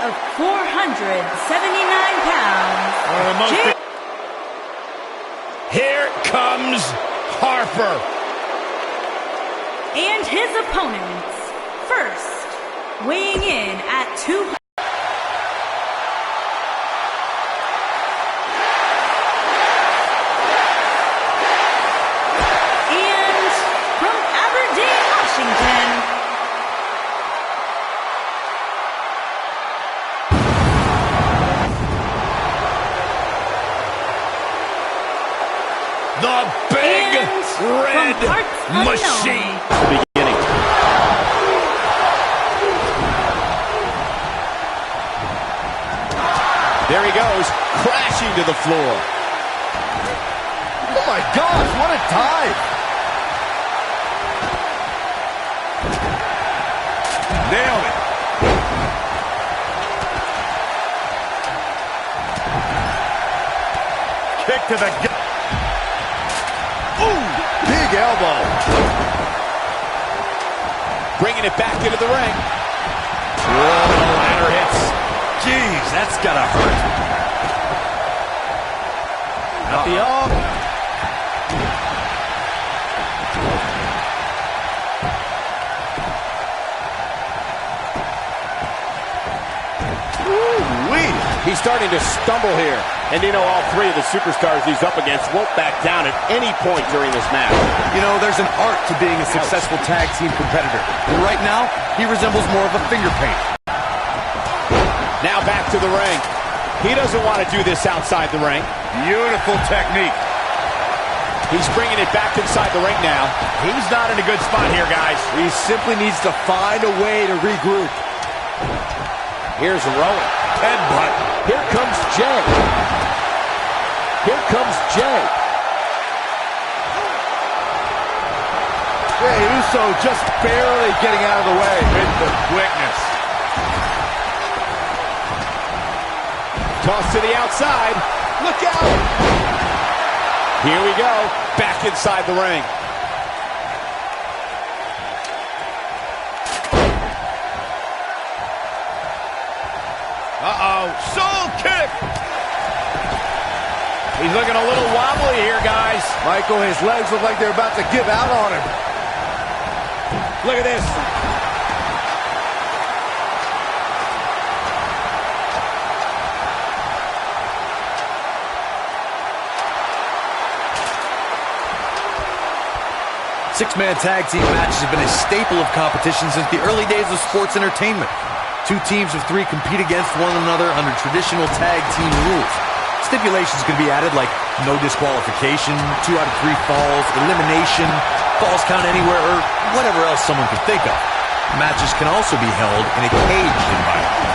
of 479 pounds, Here comes Harper. And his opponents, first, weighing in at 200. And from Aberdeen, Washington, the big red machine. The beginning. There he goes, crashing to the floor. Oh my gosh, what a dive! Nailed it. Kick to the gut. Ooh, big elbow. Bringing it back into the ring. Whoa, the ladder hits. Jeez, that's gotta hurt. Not the He's starting to stumble here. And you know, all three of the superstars he's up against won't back down at any point during this match. You know, there's an art to being a successful tag team competitor. And right now, he resembles more of a finger paint. Now back to the ring. He doesn't want to do this outside the ring. Beautiful technique. He's bringing it back inside the ring now. He's not in a good spot here, guys. He simply needs to find a way to regroup. Here's Rowan. Headbutt. Here comes Jay. Here comes Jay. Jey Uso just barely getting out of the way with the quickness. Toss to the outside. Look out! Here we go. Back inside the ring. Uh-oh. Soul kick! He's looking a little wobbly here, guys. Michael, his legs look like they're about to give out on him. Look at this. Six-man tag team matches have been a staple of competition since the early days of sports entertainment. Two teams of three compete against one another under traditional tag team rules. Stipulations can be added like no disqualification, 2 out of 3 falls, elimination, falls count anywhere, or whatever else someone could think of. Matches can also be held in a caged environment.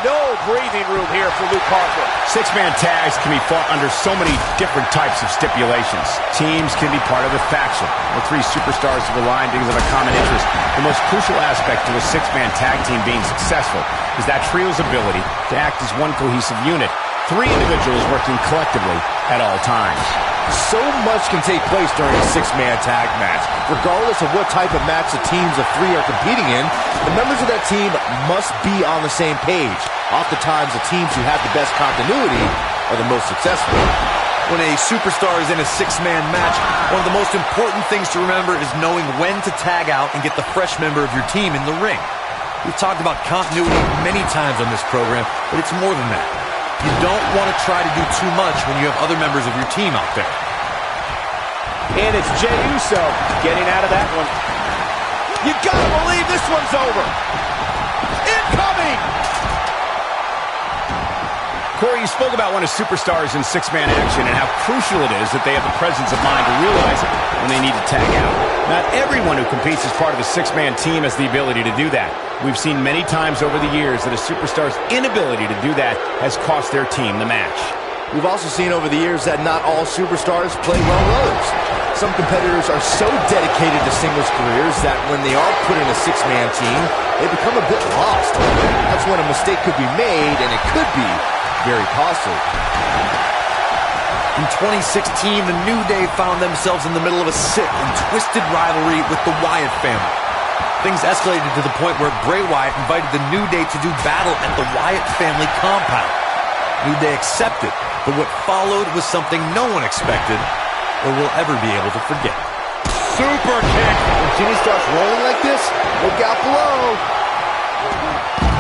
No breathing room here for Luke Harper. Six-man tags can be fought under so many different types of stipulations. Teams can be part of a faction. The three superstars have aligned because of a common interest. The most crucial aspect to a six-man tag team being successful is that trio's ability to act as one cohesive unit. 3 individuals working collectively at all times. So much can take place during a six-man tag match. Regardless of what type of match the teams of 3 are competing in, the members of that team must be on the same page. Oftentimes, the teams who have the best continuity are the most successful. When a superstar is in a six-man match, one of the most important things to remember is knowing when to tag out and get the fresh member of your team in the ring. We've talked about continuity many times on this program, but it's more than that. You don't want to try to do too much when you have other members of your team out there. And it's Jey Uso getting out of that one. You gotta believe this one's over. Incoming! Corey, you spoke about when a superstar is in six-man action and how crucial it is that they have the presence of mind to realize it when they need to tag out. Not everyone who competes as part of a six-man team has the ability to do that. We've seen many times over the years that a superstar's inability to do that has cost their team the match. We've also seen over the years that not all superstars play well with others. Some competitors are so dedicated to singles careers that when they are put in a six-man team, they become a bit lost. That's when a mistake could be made, and it could be very costly. In 2016, the New Day found themselves in the middle of a sick and twisted rivalry with the Wyatt family. Things escalated to the point where Bray Wyatt invited the New Day to do battle at the Wyatt family compound. New Day accepted, but what followed was something no one expected or will ever be able to forget. Super kick. When Jimmy starts rolling like this, look out below.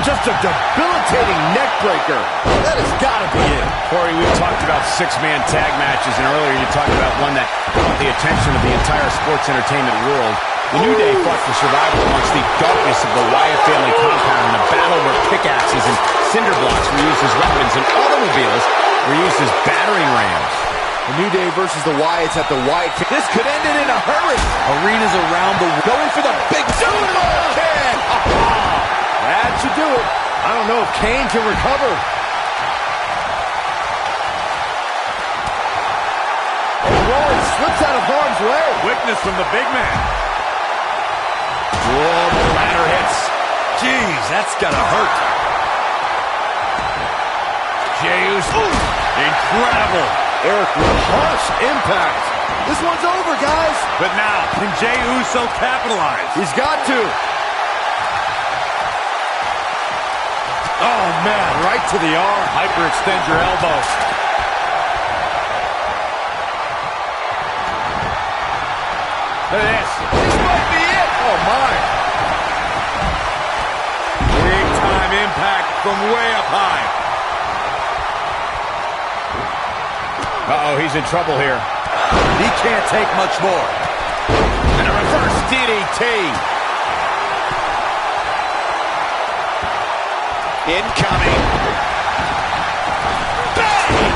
Just a debilitating neck breaker. That has got to be it. Corey, we talked about six-man tag matches, and earlier you talked about one that caught the attention of the entire sports entertainment world. The New Day fought for survival amongst the darkness of the Wyatt family compound in a battle where pickaxes and cinder blocks were used as weapons and automobiles were used as battering rams. The New Day versus the Wyatts at the Wyatt. This could end it in a hurry. Arenas around the world Going for the big sumo kick. That should do it. I don't know if Kane can recover. And Rollins slips out of harm's way. Quickness from the big man. Whoa, the ladder hits. Jeez, that's gotta hurt. Jey Uso. Incredible. Eric with harsh impact. This one's over, guys. But now, can Jey Uso capitalize? He's got to. Oh, man, right to the arm. Hyperextend your elbow. Look at this. This might be it. Oh, my. Big time impact from way up high. Uh-oh, he's in trouble here. He can't take much more. And a reverse DDT. Incoming. Bang!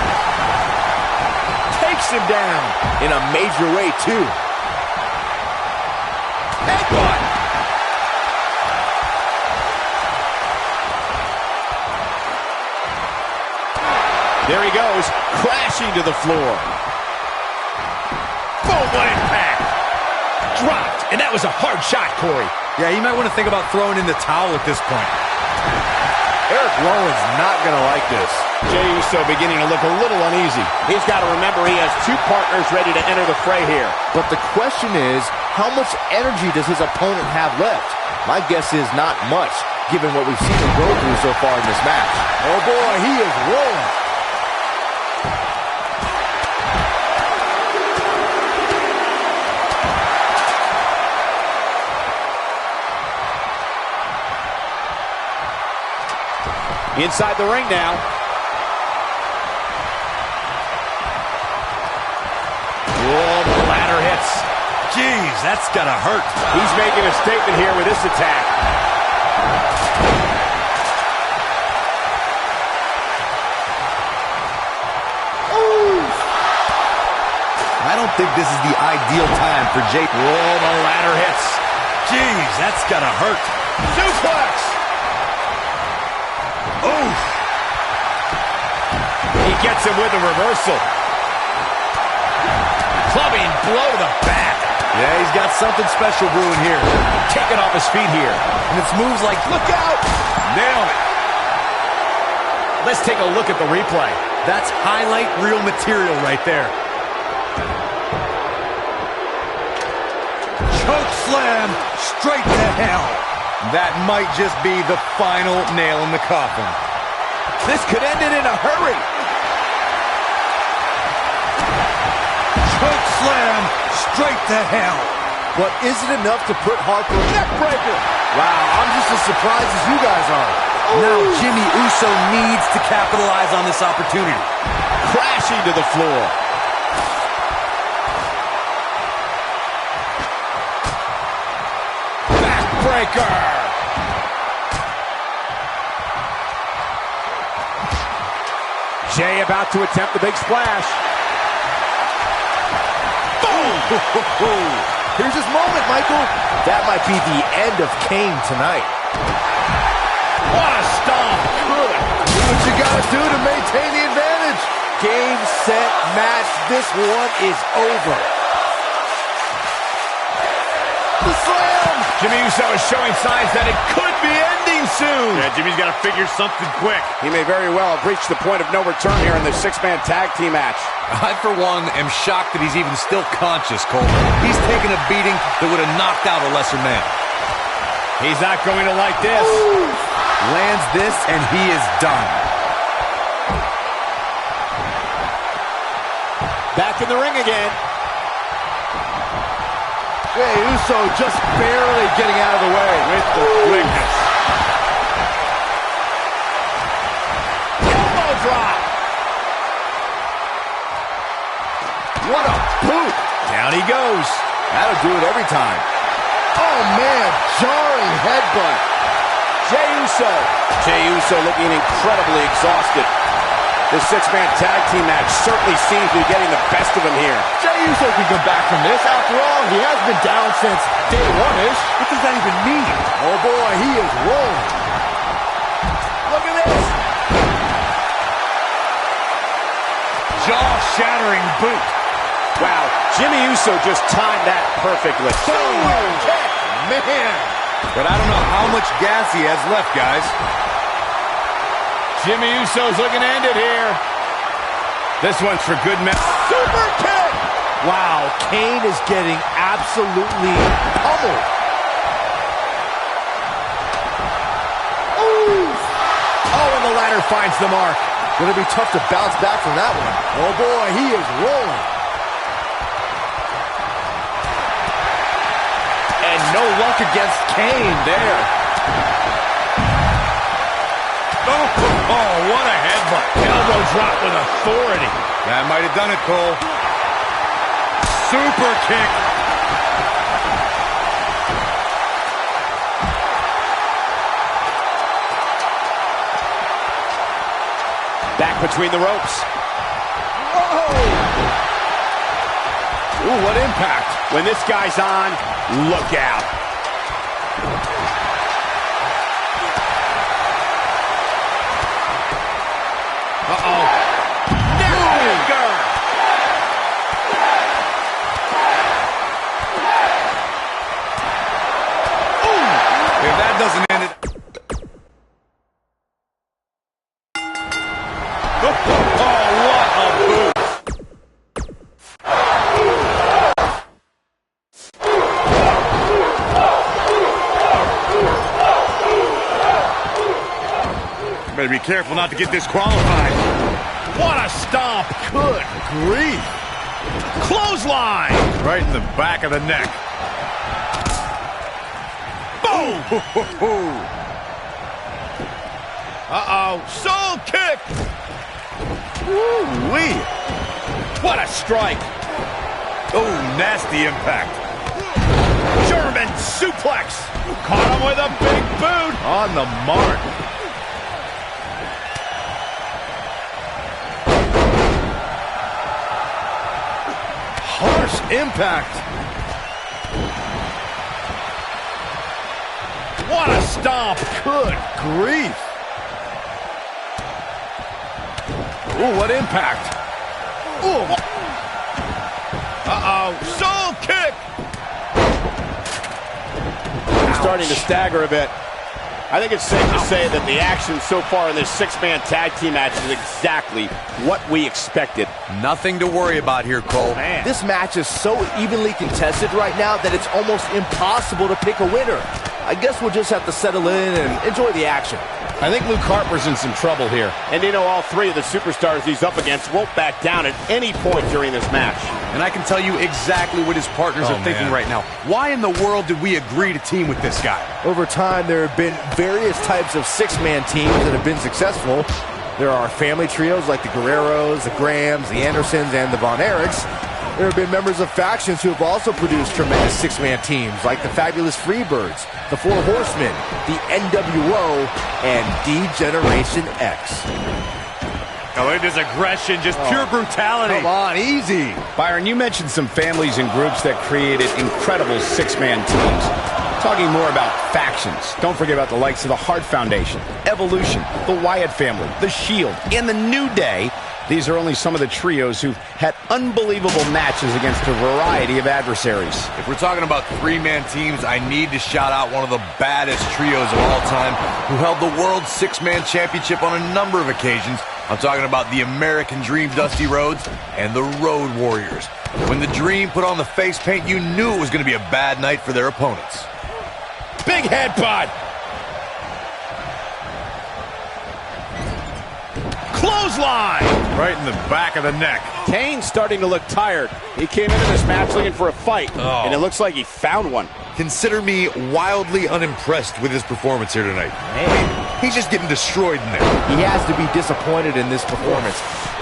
Takes him down in a major way, too. Headbutt. There he goes, crashing to the floor. Boom, what impact. Dropped, and that was a hard shot, Corey. Yeah, you might want to think about throwing in the towel at this point. Eric Rowan's not going to like this. Jey Uso beginning to look a little uneasy. He's got to remember he has two partners ready to enter the fray here. But the question is, how much energy does his opponent have left? My guess is not much, given what we've seen him go through so far in this match. Oh boy, he is rolling. Inside the ring now. Whoa, the ladder hits. Jeez, that's gotta hurt. He's making a statement here with this attack. Ooh. I don't think this is the ideal time for Jey. Whoa, the ladder hits. Jeez, that's gotta hurt. Suplex. Oof. He gets him with a reversal. Clubbing blow to the back. Yeah, he's got something special brewing here. Taking off his feet here. And it's moves like, look out! Nailed it. Let's take a look at the replay. That's highlight reel material right there. Choke slam straight to hell. That might just be the final nail in the coffin. This could end it in a hurry. Choke slam straight to hell. But is it enough to put Harper in neck breaker? Wow, I'm just as surprised as you guys are. Now Jimmy Uso needs to capitalize on this opportunity. Crashing to the floor. Backbreaker. Jey about to attempt the big splash. Boom! Here's his moment, Michael. That might be the end of Kane tonight. What a stomp. Good. Do what you gotta do to maintain the advantage. Game, set, match. This one is over. The slam! Jimmy Uso is showing signs that it could be ending coming soon. Yeah, Jimmy's got to figure something quick. He may very well have reached the point of no return here in this six-man tag team match. I, for one, am shocked that he's even still conscious, Cole. He's taken a beating that would have knocked out a lesser man. He's not going to like this. Ooh. Lands this, and he is done. Back in the ring again. Jey Uso just barely getting out of the way. With the quickness. Elbow drop. What a boot. Down he goes. That'll do it every time. Oh, man, jarring headbutt. Jey Uso looking incredibly exhausted. This six-man tag team match certainly seems to be getting the best of him here. Jey Uso can come back from this. After all, he has been down since day one-ish. What does that even mean? Oh, boy, he is rolling. Look at this. Jaw-shattering boot. Wow, Jimmy Uso just timed that perfectly. Boom! Man. But I don't know how much gas he has left, guys. Jimmy Uso's looking to end it here. This one's for good measure. Super kick! Wow, Kane is getting absolutely pummeled. Ooh! Oh, and the ladder finds the mark. Gonna be tough to bounce back from that one. Oh boy, he is rolling. And no luck against Kane there. Oh, what a headbutt. Elbow drop with authority. That might have done it, Cole. Super kick. Back between the ropes. Whoa! Ooh, what impact. When this guy's on, look out. Uh-oh. Neckbreaker! Ooh! If that doesn't end it... Oh, what a boot! Better be careful not to get disqualified. What a stomp! Good grief! Clothesline! Right in the back of the neck. Boom! Uh-oh. Soul kick! Woo-wee! What a strike! Oh, nasty impact. German suplex! Caught him with a big boot! On the mark. Harsh impact. What a stomp! Good grief. Ooh, what impact. Ooh. Uh-oh. Soul kick! Ouch. Starting to stagger a bit. I think it's safe to say that the action so far in this six-man tag team match is exactly what we expected. Nothing to worry about here, Cole. Man. This match is so evenly contested right now that it's almost impossible to pick a winner. I guess we'll just have to settle in and enjoy the action. I think Luke Harper's in some trouble here. And you know, all three of the superstars he's up against won't back down at any point during this match. And I can tell you exactly what his partners are thinking right now. Why in the world did we agree to team with this guy? Over time, there have been various types of six-man teams that have been successful. There are family trios like the Guerreros, the Grahams, the Andersons, and the Von Erichs. There have been members of factions who have also produced tremendous six-man teams like the Fabulous Freebirds, the Four Horsemen, the NWO, and D-Generation X. Oh, look at this aggression, just pure brutality. Come on, easy. Byron, you mentioned some families and groups that created incredible six-man teams. Talking more about factions, don't forget about the likes of the Hart Foundation, Evolution, the Wyatt family, the Shield, and the New Day. These are only some of the trios who've had unbelievable matches against a variety of adversaries. If we're talking about three-man teams, I need to shout out one of the baddest trios of all time who held the World Six-Man Championship on a number of occasions. I'm talking about the American Dream, Dusty Rhodes, and the Road Warriors. When the Dream put on the face paint, you knew it was going to be a bad night for their opponents. Big headbutt. Clothesline! Right in the back of the neck. Kane's starting to look tired. He came into this match looking for a fight, and it looks like he found one. Consider me wildly unimpressed with his performance here tonight. Man, he's just getting destroyed in there. he has to be disappointed in this performance.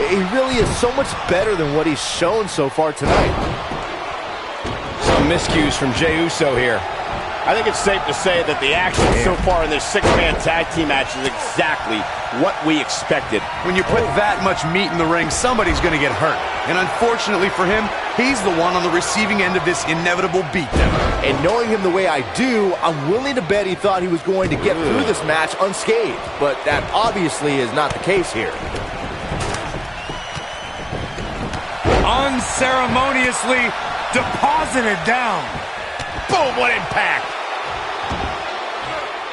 He really is so much better than what he's shown so far tonight. Some miscues from Jey Uso here. I think it's safe to say that the action so far in this six-man tag team match is exactly what we expected. When you put that much meat in the ring, somebody's going to get hurt. And unfortunately for him, he's the one on the receiving end of this inevitable beatdown. And knowing him the way I do, I'm willing to bet he thought he was going to get through this match unscathed. But that obviously is not the case here. Unceremoniously deposited down. Boom, what impact!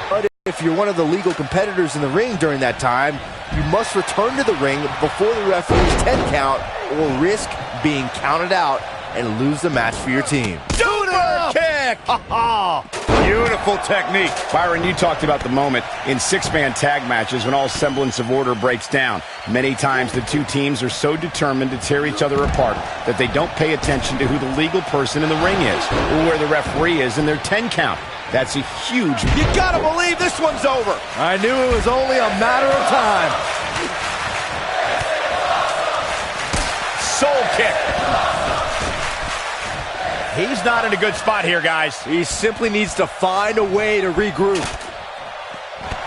But if you're one of the legal competitors in the ring during that time, you must return to the ring before the referee's 10 count or risk being counted out and lose the match for your team. Super kick! Beautiful technique. Byron, you talked about the moment in six-man tag matches when all semblance of order breaks down. Many times the two teams are so determined to tear each other apart that they don't pay attention to who the legal person in the ring is or where the referee is in their 10 count. That's a huge... You gotta believe this one's over. I knew it was only a matter of time. Soul kick. He's not in a good spot here, guys. He simply needs to find a way to regroup.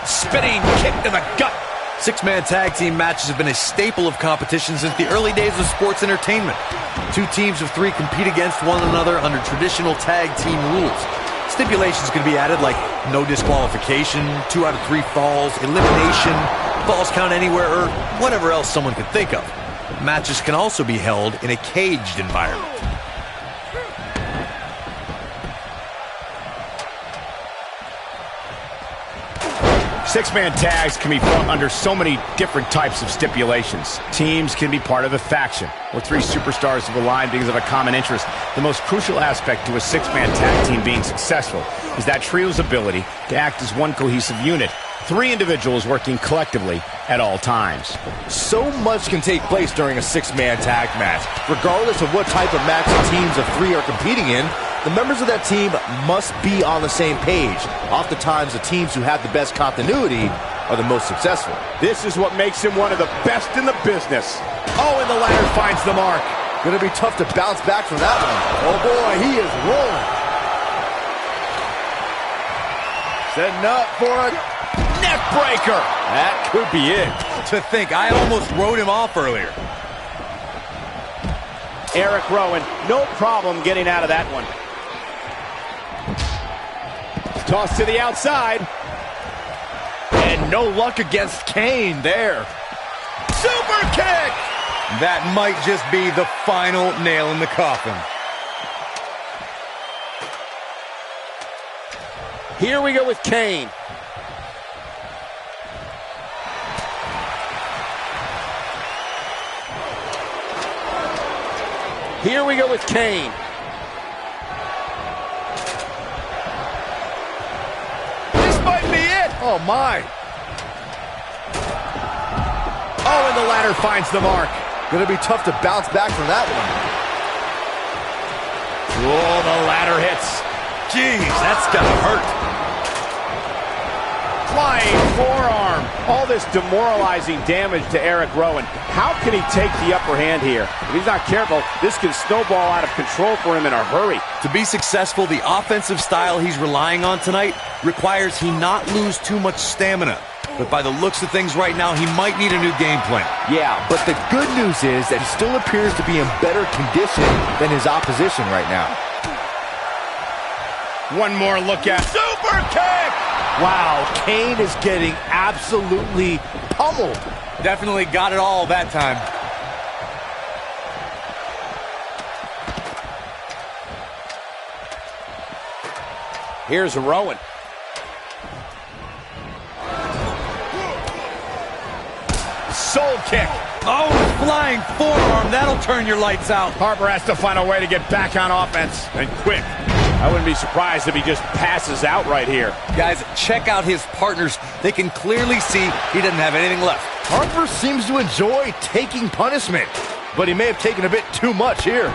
Spinning kick to the gut. Six-man tag team matches have been a staple of competition since the early days of sports entertainment. Two teams of three compete against one another under traditional tag team rules. Stipulations can be added like no disqualification, 2 out of 3 falls, elimination, falls count anywhere, or whatever else someone could think of. Matches can also be held in a caged environment. Six-man tags can be fought under so many different types of stipulations. Teams can be part of a faction, or 3 superstars have aligned because of a common interest. The most crucial aspect to a six-man tag team being successful is that trio's ability to act as one cohesive unit. 3 individuals working collectively at all times. So much can take place during a six-man tag match. Regardless of what type of match the teams of 3 are competing in, the members of that team must be on the same page. Oftentimes, the teams who have the best continuity are the most successful. This is what makes him one of the best in the business. Oh, and the ladder finds the mark. Gonna be tough to bounce back from that one. Oh boy, he is rolling. Setting up for a Neck breaker. That could be it. To think, I almost wrote him off earlier. Eric Rowan, no problem getting out of that one. Toss to the outside. And no luck against Kane there. Super kick! That might just be the final nail in the coffin. Here we go with Kane. Here we go with Kane. This might be it. Oh, my. Oh, and the ladder finds the mark. Gonna be tough to bounce back from that one. Oh, the ladder hits. Jeez, that's gotta hurt. Flying forearm. All this demoralizing damage to Eric Rowan. How can he take the upper hand here? If he's not careful, this can snowball out of control for him in a hurry. To be successful, the offensive style he's relying on tonight requires he not lose too much stamina. But by the looks of things right now, he might need a new game plan. Yeah, but the good news is that he still appears to be in better condition than his opposition right now. One more look at super kick. Wow, Kane is getting absolutely pummeled. Definitely got it all that time. Here's Rowan. Soul kick. Oh, flying forearm. That'll turn your lights out. Harper has to find a way to get back on offense, and quick. I wouldn't be surprised if he just passes out right here. Guys, check out his partners. They can clearly see he doesn't have anything left. Harper seems to enjoy taking punishment, but he may have taken a bit too much here.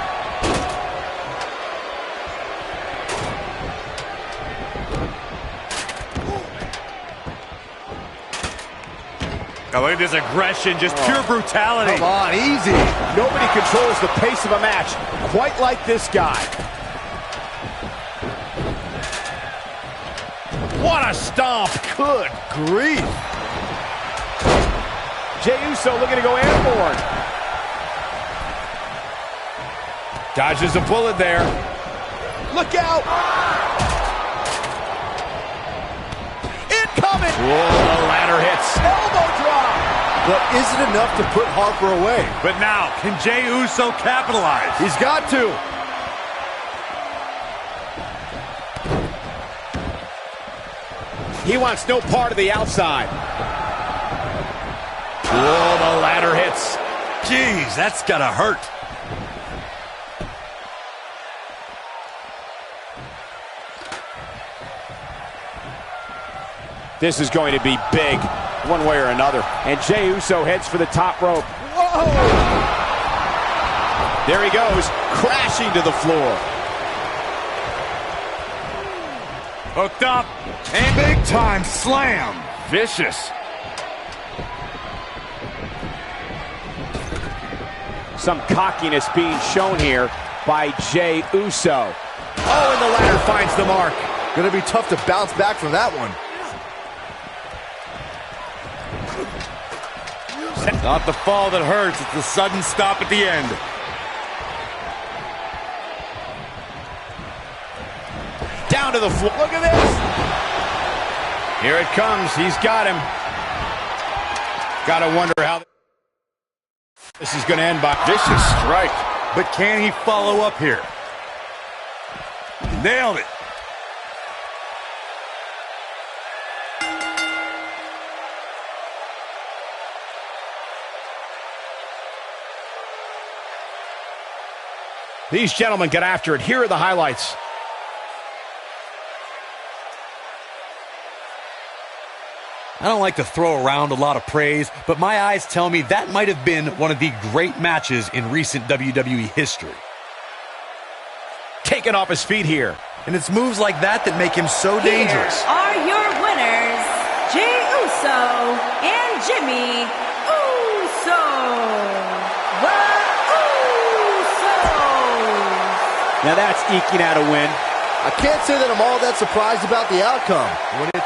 Now look at this aggression, just pure brutality. Come on, easy. Nobody controls the pace of a match quite like this guy. What a stomp. Good grief. Jey Uso looking to go airborne. Dodges a bullet there. Look out. Incoming. Whoa, the ladder hits. Elbow drop. But is it enough to put Harper away? But now, can Jey Uso capitalize? He's got to. He wants no part of the outside. Whoa, the ladder hits. Jeez, that's gotta hurt. This is going to be big, one way or another. And Jey Uso heads for the top rope. Whoa! There he goes, crashing to the floor. Hooked up, and big time slam. Vicious. Some cockiness being shown here by Jey Uso. Oh, and the ladder finds the mark. Gonna be tough to bounce back from that one. Not the fall that hurts, it's the sudden stop at the end. Down to the floor. Look at this. Here it comes. He's got him. Gotta wonder how this is gonna end by Vicious strike. But can he follow up here? Nailed it. These gentlemen get after it. Here are the highlights. I don't like to throw around a lot of praise, but my eyes tell me that might have been one of the great matches in recent WWE history. Taken off his feet here. And it's moves like that that make him so dangerous. Here are your winners, Jey Uso and Jimmy Uso. The Usos. Now that's eking out a win. I can't say that I'm all that surprised about the outcome. When it